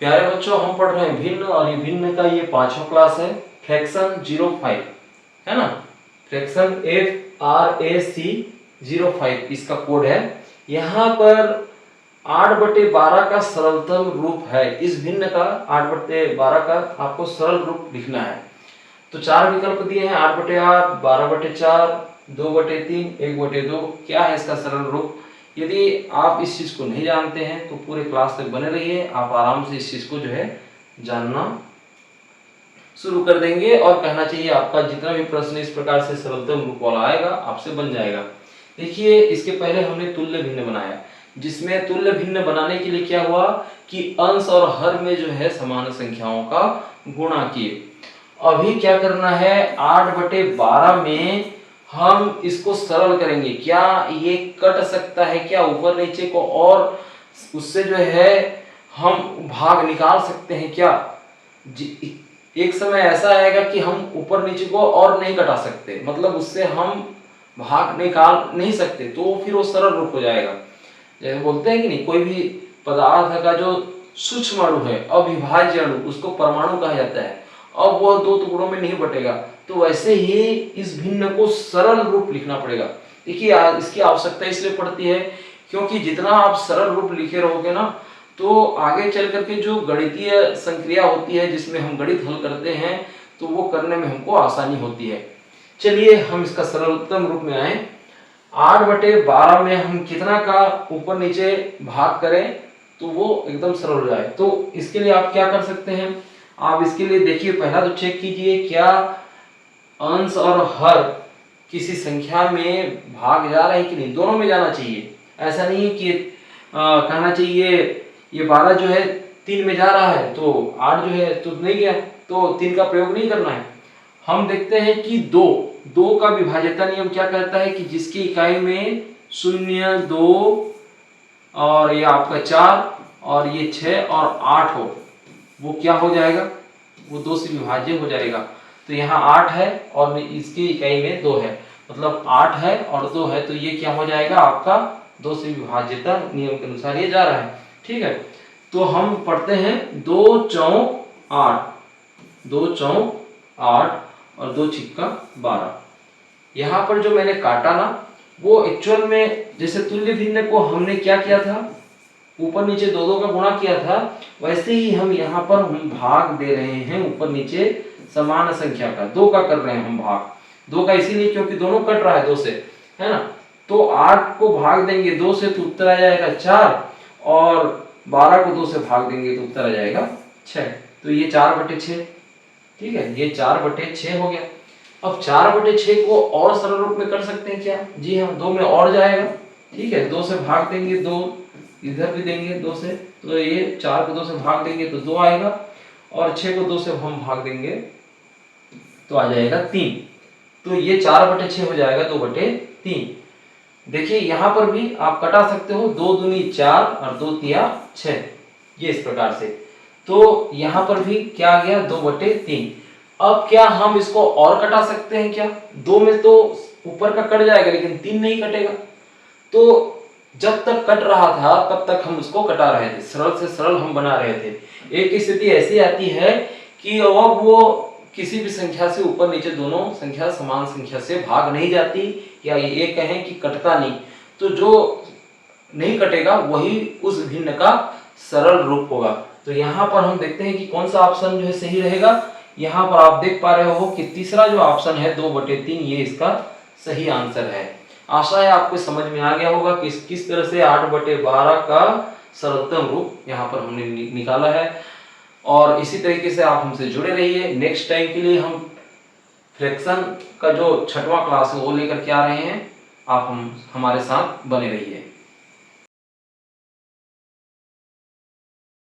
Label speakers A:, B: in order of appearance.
A: प्यारे बच्चों, हम पढ़ रहे हैं भिन्न, और ये भिन्न का ये 5वां क्लास है। फ्रैक्शन 05 है ना, फ्रैक्शन FRAC 05 इसका कोड है। यहाँ पर 8/12 का सरलतम रूप है। इस भिन्न का 8/12 का आपको सरल रूप लिखना है। तो 4 विकल्प दिए हैं, 8/8, 12/4, 2/3, 1/2। क्या है इसका सरल रूप? यदि आप इस चीज को नहीं जानते हैं तो पूरे क्लास तक बने रहिए, आप आराम से इस चीज को जो है जानना शुरू कर देंगे, और कहना चाहिए आपका जितना भी प्रश्न इस प्रकार से सरलतम रूप वाला आएगा आपसे बन जाएगा। देखिए, इसके पहले हमने तुल्य भिन्न बनाया, जिसमें तुल्य भिन्न बनाने के लिए क्या हुआ कि अंश और हर में जो है समान संख्याओं का गुणा किए। अभी क्या करना है, 8/12 में हम इसको सरल करेंगे। क्या ये कट सकता है क्या ऊपर नीचे को, और उससे जो है हम भाग निकाल सकते हैं क्या? एक समय ऐसा आएगा कि हम ऊपर नीचे को और नहीं कटा सकते, मतलब उससे हम भाग निकाल नहीं सकते, तो फिर वो सरल रूप हो जाएगा। जैसे बोलते हैं कि नहीं, कोई भी पदार्थ का जो सूक्ष्म अणु है, अविभाज्य अणु, उसको परमाणु कहा जाता है। अब वह 2 टुकड़ों में नहीं बटेगा, तो वैसे ही इस भिन्न को सरल रूप लिखना पड़ेगा। देखिए, इसकी आवश्यकता इसलिए पड़ती है क्योंकि जितना आप सरल रूप लिखे रहोगे ना, तो आगे चल करके जो गणितीय संक्रिया होती है जिसमें हम गणित हल करते हैं, तो वो करने में हमको आसानी होती है। चलिए हम इसका सरलतम रूप में आए। 8/12 में हम कितना का ऊपर नीचे भाग करें तो वो एकदम सरल हो जाए। तो इसके लिए आप क्या कर सकते हैं, आप इसके लिए देखिए, पहला तो चेक कीजिए क्या अंश और हर किसी संख्या में भाग जा रहे हैं कि नहीं। दोनों में जाना चाहिए, ऐसा नहीं है कि कहना चाहिए ये 12 जो है 3 में जा रहा है तो 8 जो है तो नहीं गया, तो 3 का प्रयोग नहीं करना है। हम देखते हैं कि 2 का विभाज्यता नियम क्या कहता है कि जिसकी इकाई में 0, 2 और ये आपका 4 और ये 6 और 8 हो, वो क्या हो जाएगा, वो 2 से विभाज्य हो जाएगा। तो यहाँ 8 है और इसकी इकाई में 2 है, मतलब 8 है और 2 है, तो ये क्या हो जाएगा आपका 2 से विभाज्यता नियम के अनुसार ये जा रहा है। ठीक है, तो हम पढ़ते हैं 2 चौक 8, 2 चौक 8 और 2 छिक्का 12। यहाँ पर जो मैंने काटा ना, वो एक्चुअल में जैसे तुल्य भिन्न को हमने क्या किया था, ऊपर नीचे 2 का गुणा किया था, वैसे ही हम यहाँ पर हम भाग दे रहे हैं ऊपर नीचे समान संख्या का। 2 का कर रहे हैं हम भाग, 2 का इसीलिए क्योंकि दोनों कट रहा है 2 से, है ना। तो 8 को भाग देंगे 2 से तो उत्तर आ जाएगा 4, और 12 को 2 से भाग देंगे तो उत्तर आ जाएगा 6। तो ये 4/6, ठीक है, ये 4/6 हो गया। अब 4/6 को और सरल रूप में कर सकते हैं क्या? जी हाँ, 2 में और जाएगा। ठीक है, 2 से भाग देंगे 2, इधर भी देंगे 2 से, तो ये 4 को 2 से भाग देंगे तो 2 आएगा, और 6 को 2 से हम भाग देंगे तो आ जाएगा 3। तो ये 4/6 हो जाएगा 2/3। देखिए यहाँ पर भी आप कटा सकते हो, 2 दूनी 4 और 2 तिया 6, ये इस प्रकार से। तो यहाँ पर भी क्या आ गया, 2/3। अब क्या हम इसको और कटा सकते हैं क्या? 2 में तो ऊपर का कट जाएगा लेकिन 3 नहीं कटेगा। तो जब तक कट रहा था तब तक हम उसको कटा रहे थे, सरल से सरल हम बना रहे थे। एक स्थिति ऐसी आती है कि अब वो किसी भी संख्या से ऊपर नीचे दोनों संख्या समान संख्या से भाग नहीं जाती, या ये कहें कि कटता नहीं, तो जो नहीं कटेगा वही उस भिन्न का सरल रूप होगा। तो यहाँ पर हम देखते हैं कि कौन सा ऑप्शन जो है सही रहेगा। यहाँ पर आप देख पा रहे हो कि तीसरा जो ऑप्शन है 2/3, ये इसका सही आंसर है। आशा है आपको समझ में आ गया होगा कि किस तरह से 8/12 का सरलतम रूप यहाँ पर हमने निकाला है। और इसी तरीके से आप हमसे जुड़े रहिए। नेक्स्ट टाइम के लिए हम फ्रैक्शन का जो 6वां क्लास है वो लेकर के आ रहे हैं, आप हमारे साथ बने रहिए।